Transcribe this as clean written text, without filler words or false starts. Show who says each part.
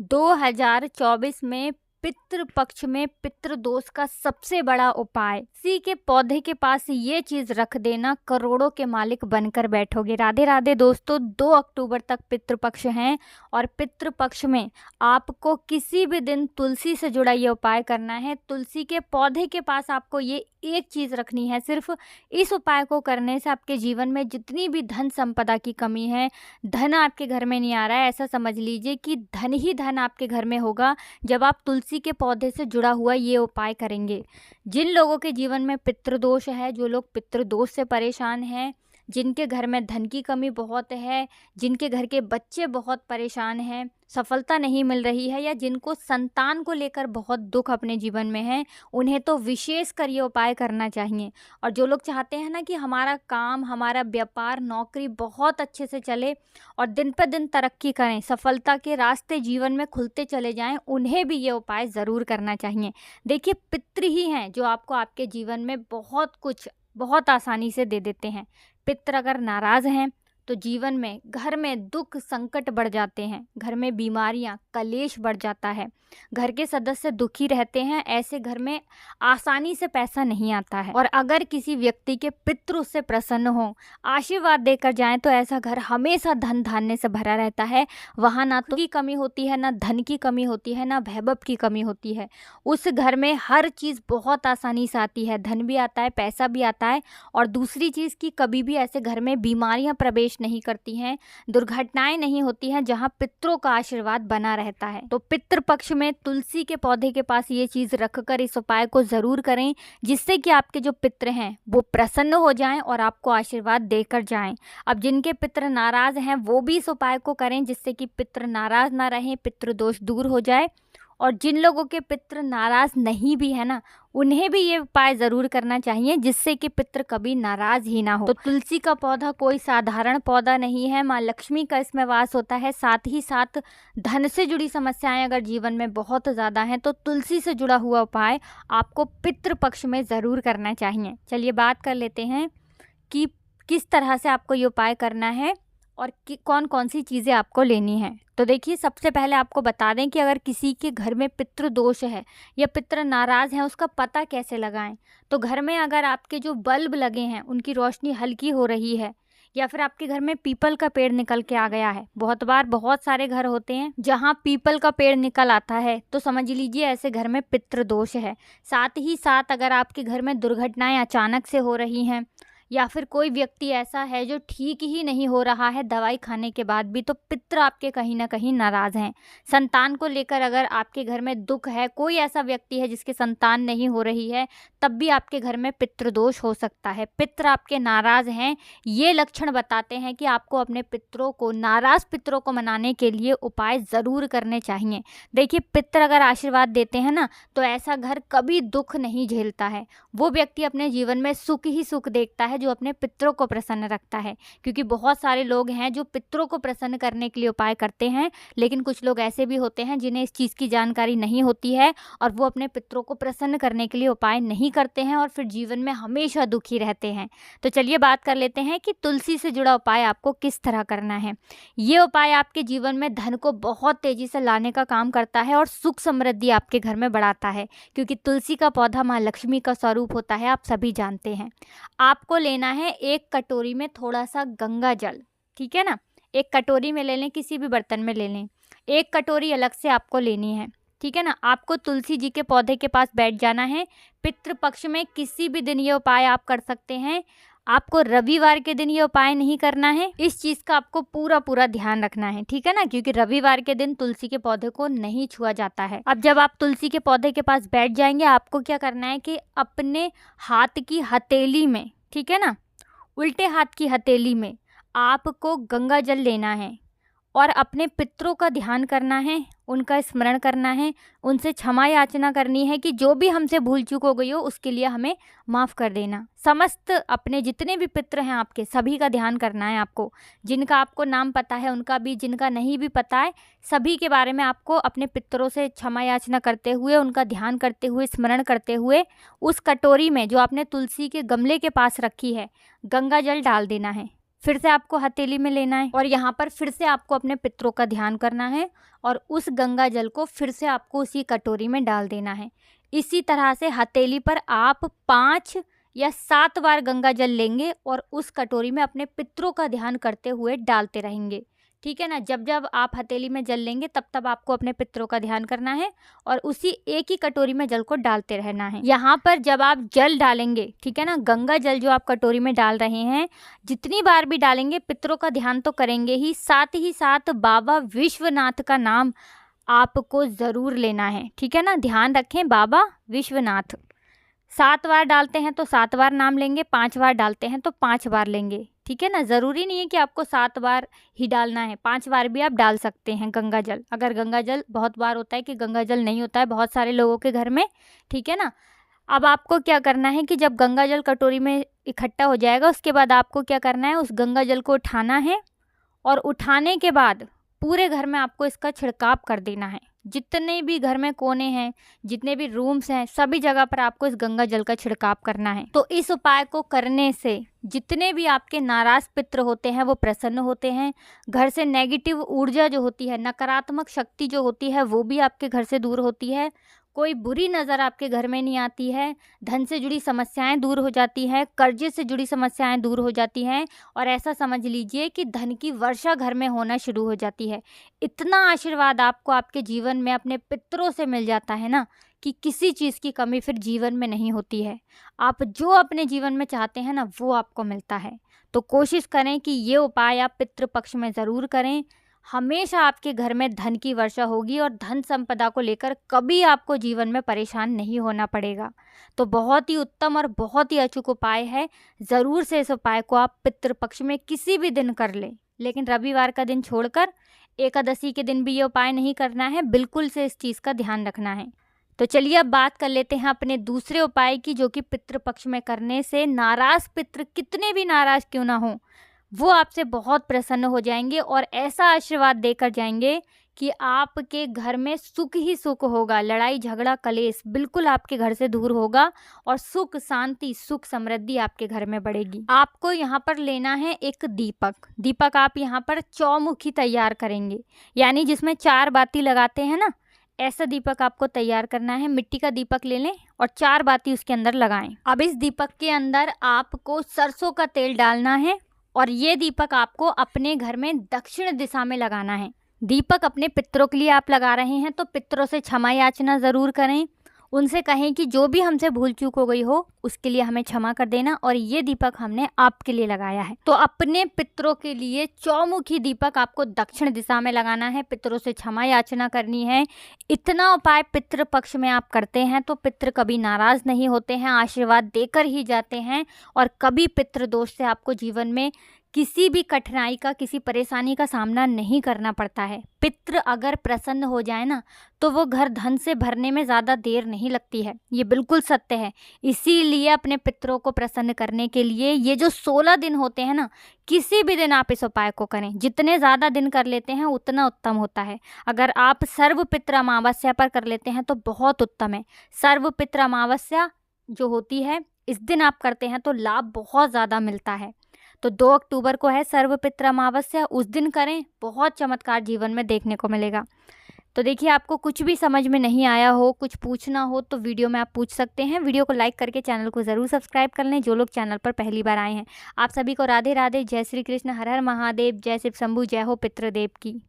Speaker 1: 2024 में पितृ पक्ष में पितृदोष का सबसे बड़ा उपाय, किसी के पौधे के पास ये चीज रख देना, करोड़ों के मालिक बनकर बैठोगे। राधे राधे दोस्तों, 2 अक्टूबर तक पितृपक्ष हैं और पितृपक्ष में आपको किसी भी दिन तुलसी से जुड़ा ये उपाय करना है। तुलसी के पौधे के पास आपको ये एक चीज रखनी है। सिर्फ इस उपाय को करने से आपके जीवन में जितनी भी धन संपदा की कमी है, धन आपके घर में नहीं आ रहा है, ऐसा समझ लीजिए कि धन ही धन आपके घर में होगा जब आप तुलसी के पौधे से जुड़ा हुआ ये उपाय करेंगे। जिन लोगों के जीवन में पितृदोष है, जो लोग पितृदोष से परेशान हैं, जिनके घर में धन की कमी बहुत है, जिनके घर के बच्चे बहुत परेशान हैं, सफलता नहीं मिल रही है, या जिनको संतान को लेकर बहुत दुख अपने जीवन में है, उन्हें तो विशेष कर ये उपाय करना चाहिए। और जो लोग चाहते हैं ना कि हमारा काम, हमारा व्यापार, नौकरी बहुत अच्छे से चले और दिन पर दिन तरक्की करें, सफलता के रास्ते जीवन में खुलते चले जाएं, उन्हें भी ये उपाय ज़रूर करना चाहिए। देखिए, पितृ ही हैं जो आपको आपके जीवन में बहुत कुछ बहुत आसानी से दे देते हैं। पितृ अगर नाराज़ हैं तो जीवन में, घर में दुख संकट बढ़ जाते हैं, घर में बीमारियां, कलेश बढ़ जाता है, घर के सदस्य दुखी रहते हैं, ऐसे घर में आसानी से पैसा नहीं आता है। और अगर किसी व्यक्ति के पितृ उससे प्रसन्न हो, आशीर्वाद देकर जाएं, तो ऐसा घर हमेशा धन धान्य से भरा रहता है। वहाँ ना तो की कमी होती है, ना धन की कमी होती है, ना वैभव की कमी होती है। उस घर में हर चीज़ बहुत आसानी से आती है, धन भी आता है, पैसा भी आता है। और दूसरी चीज़ की कभी भी ऐसे घर में बीमारियां प्रवेश नहीं करती हैं, दुर्घटनाएं नहीं होती हैं, जहां पितरों का आशीर्वाद बना रहता है। तो पितृ पक्ष में तुलसी के पौधे के पास ये चीज रखकर इस उपाय को जरूर करें, जिससे कि आपके जो पितृ हैं वो प्रसन्न हो जाएं और आपको आशीर्वाद देकर जाएं। अब जिनके पितृ नाराज हैं वो भी इस उपाय को करें, जिससे कि पितृ नाराज ना रहें, पितृ दोष दूर हो जाए। और जिन लोगों के पितृ नाराज नहीं भी है ना, उन्हें भी ये उपाय ज़रूर करना चाहिए, जिससे कि पितृ कभी नाराज ही ना हो। तो तुलसी का पौधा कोई साधारण पौधा नहीं है, माँ लक्ष्मी का इसमें वास होता है। साथ ही साथ धन से जुड़ी समस्याएं अगर जीवन में बहुत ज़्यादा हैं, तो तुलसी से जुड़ा हुआ उपाय आपको पितृ पक्ष में ज़रूर करना चाहिए। चलिए बात कर लेते हैं कि किस तरह से आपको ये उपाय करना है और कौन कौन सी चीज़ें आपको लेनी है। तो देखिए, सबसे पहले आपको बता दें कि अगर किसी के घर में पितृ दोष है या पितृ नाराज़ हैं, उसका पता कैसे लगाएं। तो घर में अगर आपके जो बल्ब लगे हैं उनकी रोशनी हल्की हो रही है, या फिर आपके घर में पीपल का पेड़ निकल के आ गया है, बहुत बार बहुत सारे घर होते हैं जहां पीपल का पेड़ निकल आता है, तो समझ लीजिए ऐसे घर में पितृ दोष है। साथ ही साथ अगर आपके घर में दुर्घटनाएं अचानक से हो रही हैं, या फिर कोई व्यक्ति ऐसा है जो ठीक ही नहीं हो रहा है दवाई खाने के बाद भी, तो पितृ आपके कहीं ना कहीं नाराज़ हैं। संतान को लेकर अगर आपके घर में दुख है, कोई ऐसा व्यक्ति है जिसके संतान नहीं हो रही है, तब भी आपके घर में पितृदोष हो सकता है। पितृ आपके नाराज़ हैं, ये लक्षण बताते हैं कि आपको अपने पितरों को, नाराज़ पितरों को मनाने के लिए उपाय ज़रूर करने चाहिए। देखिए, पितृ अगर आशीर्वाद देते हैं ना, तो ऐसा घर कभी दुख नहीं झेलता है। वो व्यक्ति अपने जीवन में सुख ही सुख देखता है जो अपने पितरों को प्रसन्न रखता है। क्योंकि बहुत सारे लोग हैं जो पितरों को प्रसन्न करने के लिए उपाय करते हैं, लेकिन कुछ लोग ऐसे भी होते हैं जिन्हें इस चीज़ की जानकारी नहीं होती है और वो अपने पितरों को प्रसन्न करने के लिए उपाय नहीं करते हैं और फिर जीवन में हमेशा दुखी रहते हैं। तो चलिए बात कर लेते हैं कि तुलसी से जुड़ा उपाय आपको किस तरह करना है। ये उपाय आपके जीवन में धन को बहुत तेजी से लाने का काम करता है और सुख समृद्धि आपके घर में बढ़ाता है, क्योंकि तुलसी का पौधा माँ लक्ष्मी का स्वरूप होता है, आप सभी जानते हैं। आपको लेना है एक कटोरी में थोड़ा सा गंगा जल, ठीक है ना। एक कटोरी में ले लें, किसी भी बर्तन में ले लें। एक कटोरी अलग से आपको लेनी है, ठीक है ना। आपको तुलसी जी के पौधे के पास बैठ जाना है। पितृ पक्ष में किसी भी दिन ये उपाय आप कर सकते हैं। आपको रविवार के दिन ये उपाय नहीं करना है, इस चीज़ का आपको पूरा ध्यान रखना है, ठीक है ना, क्योंकि रविवार के दिन तुलसी के पौधे को नहीं छुआ जाता है। अब जब आप तुलसी के पौधे के पास बैठ जाएंगे, आपको क्या करना है कि अपने हाथ की हथेली में, ठीक है ना, उल्टे हाथ की हथेली में आपको गंगा जल लेना है और अपने पितरों का ध्यान करना है, उनका स्मरण करना है, उनसे क्षमा याचना करनी है कि जो भी हमसे भूल चूक हो गई हो उसके लिए हमें माफ़ कर देना। समस्त अपने जितने भी पितृ हैं आपके, सभी का ध्यान करना है आपको। जिनका आपको नाम पता है उनका भी, जिनका नहीं भी पता है सभी के बारे में आपको अपने पितरों से क्षमा याचना करते हुए, उनका ध्यान करते हुए, स्मरण करते हुए, उस कटोरी में जो आपने तुलसी के गमले के पास रखी है, गंगा जल डाल देना है। फिर से आपको हथेली में लेना है और यहाँ पर फिर से आपको अपने पितरों का ध्यान करना है और उस गंगा जल को फिर से आपको उसी कटोरी में डाल देना है। इसी तरह से हथेली पर आप 5 या 7 बार गंगा जल लेंगे और उस कटोरी में अपने पितरों का ध्यान करते हुए डालते रहेंगे। ठीक है ना। जब जब आप हथेली में जल लेंगे तब तब आपको अपने पितरों का ध्यान करना है और उसी एक ही कटोरी में जल को डालते रहना है। यहाँ पर जब आप जल डालेंगे, ठीक है ना, गंगा जल जो आप कटोरी में डाल रहे हैं, जितनी बार भी डालेंगे पितरों का ध्यान तो करेंगे ही साथ बाबा विश्वनाथ का नाम आपको ज़रूर लेना है। ठीक है ना, ध्यान रखें, बाबा विश्वनाथ। 7 बार डालते हैं तो 7 बार नाम लेंगे, 5 बार डालते हैं तो 5 बार लेंगे। ठीक है ना, ज़रूरी नहीं है कि आपको 7 बार ही डालना है, 5 बार भी आप डाल सकते हैं गंगा जल। अगर गंगा जल, बहुत बार होता है कि गंगा जल नहीं होता है बहुत सारे लोगों के घर में। ठीक है ना। अब आपको क्या करना है कि जब गंगा जल कटोरी में इकट्ठा हो जाएगा उसके बाद आपको क्या करना है, उस गंगा जल को उठाना है और उठाने के बाद पूरे घर में आपको इसका छिड़काव कर देना है। जितने भी घर में कोने हैं, जितने भी रूम्स हैं, सभी जगह पर आपको इस गंगा जल का छिड़काव करना है। तो इस उपाय को करने से जितने भी आपके नाराज पितृ होते हैं वो प्रसन्न होते हैं। घर से नेगेटिव ऊर्जा जो होती है, नकारात्मक शक्ति जो होती है, वो भी आपके घर से दूर होती है। कोई बुरी नज़र आपके घर में नहीं आती है। धन से जुड़ी समस्याएं दूर हो जाती हैं, कर्जे से जुड़ी समस्याएं दूर हो जाती हैं और ऐसा समझ लीजिए कि धन की वर्षा घर में होना शुरू हो जाती है। इतना आशीर्वाद आपको आपके जीवन में अपने पितरों से मिल जाता है ना कि किसी चीज़ की कमी फिर जीवन में नहीं होती है। आप जो अपने जीवन में चाहते हैं ना वो आपको मिलता है। तो कोशिश करें कि ये उपाय आप पितृ पक्ष में ज़रूर करें। हमेशा आपके घर में धन की वर्षा होगी और धन संपदा को लेकर कभी आपको जीवन में परेशान नहीं होना पड़ेगा। तो बहुत ही उत्तम और बहुत ही अचूक उपाय है। ज़रूर से इस उपाय को आप पितृ पक्ष में किसी भी दिन कर लें, लेकिन रविवार का दिन छोड़कर एकादशी के दिन भी ये उपाय नहीं करना है। बिल्कुल से इस चीज़ का ध्यान रखना है। तो चलिए अब बात कर लेते हैं अपने दूसरे उपाय की, जो कि पितृ पक्ष में करने से नाराज़ पितृ कितने भी नाराज़ क्यों ना हो, वो आपसे बहुत प्रसन्न हो जाएंगे और ऐसा आशीर्वाद देकर जाएंगे कि आपके घर में सुख ही सुख होगा। लड़ाई झगड़ा कलेश बिल्कुल आपके घर से दूर होगा और सुख शांति सुख समृद्धि आपके घर में बढ़ेगी। आपको यहाँ पर लेना है एक दीपक। दीपक आप यहाँ पर चौमुखी तैयार करेंगे, यानी जिसमें 4 बाती लगाते हैं ना, ऐसा दीपक आपको तैयार करना है। मिट्टी का दीपक ले लें और 4 बाती उसके अंदर लगाएं। अब इस दीपक के अंदर आपको सरसों का तेल डालना है और ये दीपक आपको अपने घर में दक्षिण दिशा में लगाना है। दीपक अपने पितरों के लिए आप लगा रहे हैं तो पितरों से क्षमा याचना ज़रूर करें। उनसे कहें कि जो भी हमसे भूल चूक हो गई हो उसके लिए हमें क्षमा कर देना और ये दीपक हमने आपके लिए लगाया है। तो अपने पितरों के लिए चौमुखी दीपक आपको दक्षिण दिशा में लगाना है, पितरों से क्षमा याचना करनी है। इतना उपाय पितृ पक्ष में आप करते हैं तो पितृ कभी नाराज़ नहीं होते हैं, आशीर्वाद देकर ही जाते हैं और कभी पितृ दोष से आपको जीवन में किसी भी कठिनाई का, किसी परेशानी का सामना नहीं करना पड़ता है। पितृ अगर प्रसन्न हो जाए ना तो वो घर धन से भरने में ज़्यादा देर नहीं लगती है। ये बिल्कुल सत्य है। इसीलिए अपने पितरों को प्रसन्न करने के लिए ये जो 16 दिन होते हैं ना, किसी भी दिन आप इस उपाय को करें। जितने ज़्यादा दिन कर लेते हैं उतना उत्तम होता है। अगर आप सर्व पितृ अमावस्या पर कर लेते हैं तो बहुत उत्तम है। सर्व पितृ अमावस्या जो होती है इस दिन आप करते हैं तो लाभ बहुत ज़्यादा मिलता है। तो 2 अक्टूबर को है सर्व पितृ अमावस्या, उस दिन करें, बहुत चमत्कार जीवन में देखने को मिलेगा। तो देखिए, आपको कुछ भी समझ में नहीं आया हो, कुछ पूछना हो तो वीडियो में आप पूछ सकते हैं। वीडियो को लाइक करके चैनल को ज़रूर सब्सक्राइब कर लें जो लोग चैनल पर पहली बार आए हैं। आप सभी को राधे राधे, जय श्री कृष्ण, हर हर महादेव, जय शिव शंभू, जय हो पितृदेव की।